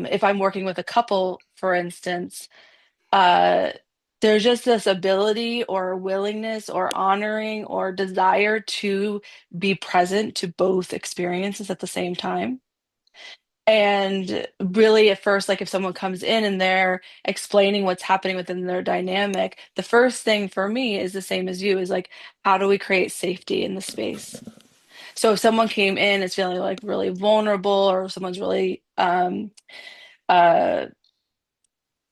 If I'm working with a couple, for instance, uh, there's just this ability or willingness or honoring or desire to be present to both experiences at the same time. And really, at first, like if someone comes in and they're explaining what's happening within their dynamic, the first thing for me is the same as you is like, how do we create safety in the space? So if someone came in is feeling like really vulnerable or someone's really uh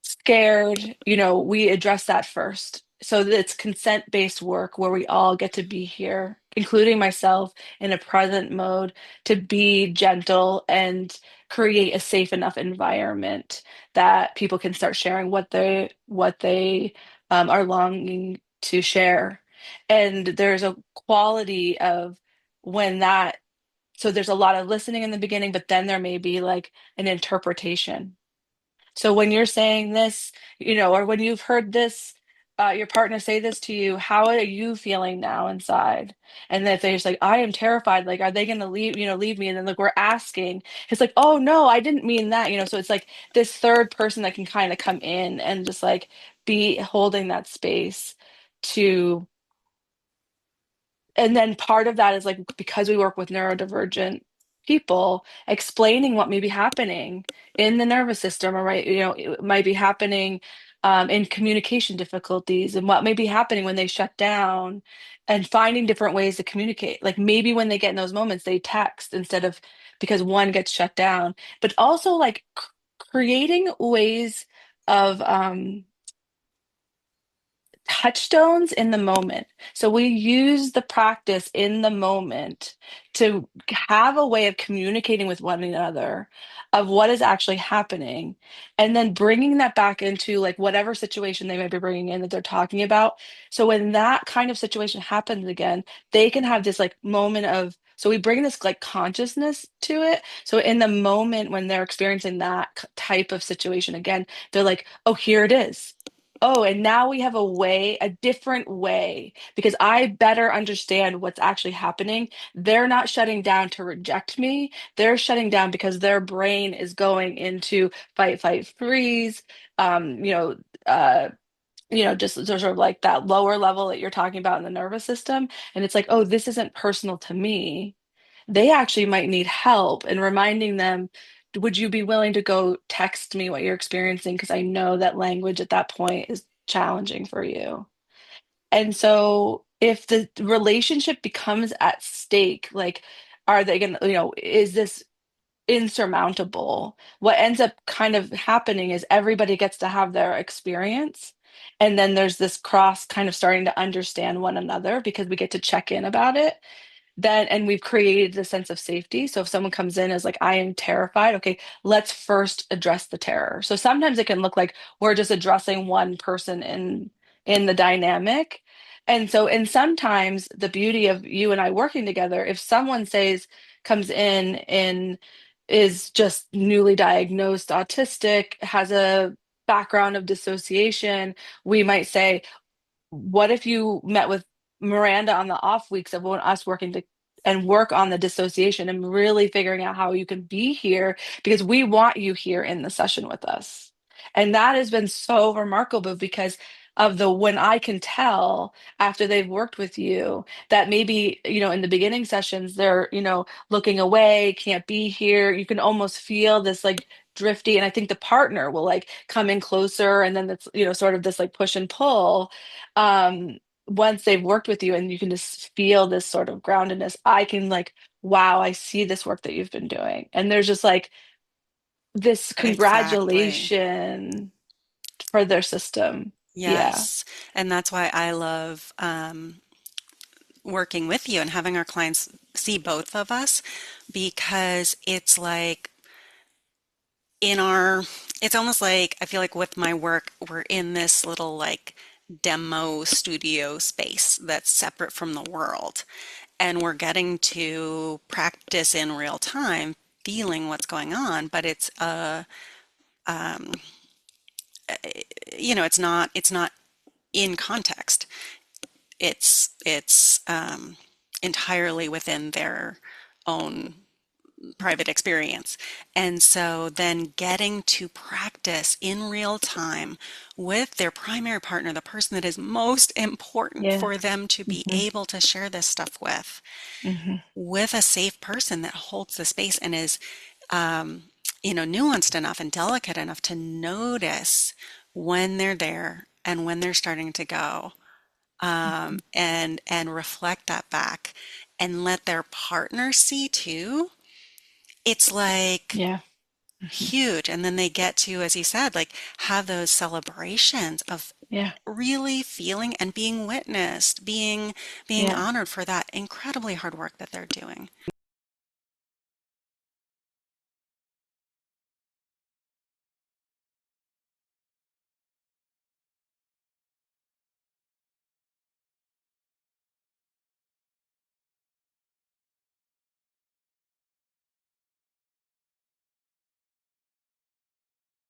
scared, we address that first. So that it's consent-based work where we all get to be here, including myself, in a present mode to be gentle and create a safe enough environment that people can start sharing what they are longing to share. And there's a quality of when that, so there's a lot of listening in the beginning, but then there may be like an interpretation. So when you're saying this, or when you've heard this, your partner say this to you, how are you feeling now inside? And then if they're just like, I am terrified, like, are they going to leave me? And then like we're asking, it's like, oh no, I didn't mean that, So it's like this third person that can kind of come in and just like be holding that space to and then part of that is like because we work with neurodivergent people, explaining what may be happening in the nervous system, or right, it might be happening in communication difficulties, and what may be happening when they shut down, and finding different ways to communicate. Like maybe when they get in those moments, they text instead of because one gets shut down, but also like creating ways of touchstones in the moment. So we use the practice in the moment to have a way of communicating with one another of what is actually happening, and then bringing that back into like whatever situation they might be bringing in that they're talking about. So when that kind of situation happens again, they can have this like moment of, so we bring this like consciousness to it. So in the moment when they're experiencing that type of situation again, they're like, oh, here it is. Oh, and now we have a way, a different way, because I better understand what's actually happening. They're not shutting down to reject me. They're shutting down because their brain is going into fight, fight, freeze. Um, you know, uh, just sort of like that lower level that you're talking about in the nervous system. And it's like, oh, this isn't personal to me. They actually might need help, and reminding them, would you be willing to go text me what you're experiencing? Because I know that language at that point is challenging for you. And so if the relationship becomes at stake, like, are they going to, is this insurmountable? What ends up kind of happening is everybody gets to have their experience. And then there's this cross kind of starting to understand one another because we get to check in about it. Then and we've created the sense of safety. So if someone comes in as like, I am terrified, okay, let's first address the terror. So sometimes it can look like we're just addressing one person in the dynamic. And sometimes the beauty of you and I working together, if someone says comes in and is just newly diagnosed autistic, has a background of dissociation, we might say, what if you met with Miranda on the off weeks of us working to and work on the dissociation and really figuring out how you can be here because we want you here in the session with us. And that has been so remarkable because of the when I can tell after they've worked with you that maybe, in the beginning sessions, they're, looking away, can't be here. You can almost feel this like drifty. And I think the partner will like come in closer. And then that's, sort of this like push and pull once they've worked with you, and you can just feel this sort of groundedness. I can like, wow, I see this work that you've been doing. And there's just like this Exactly. congratulation for their system. Yeah. Yes. And that's why I love working with you and having our clients see both of us because it's like in our, it's almost like I feel like with my work, we're in this little like demo studio space that's separate from the world. And we're getting to practice in real time, feeling what's going on, but um, it's not in context. It's entirely within their own private experience. And so then getting to practice in real time with their primary partner, the person that is most important Yeah. for them to be Hmm. able to share this stuff Hmm. with a safe person that holds the space and is, um, nuanced enough and delicate enough to notice when they're there and when they're starting to go, and reflect that back and let their partner see too. It's like Yeah. Hmm. huge. And then they get to, as you said, like have those celebrations of Yeah. really feeling and being witnessed, being Yeah. honored for that incredibly hard work that they're doing.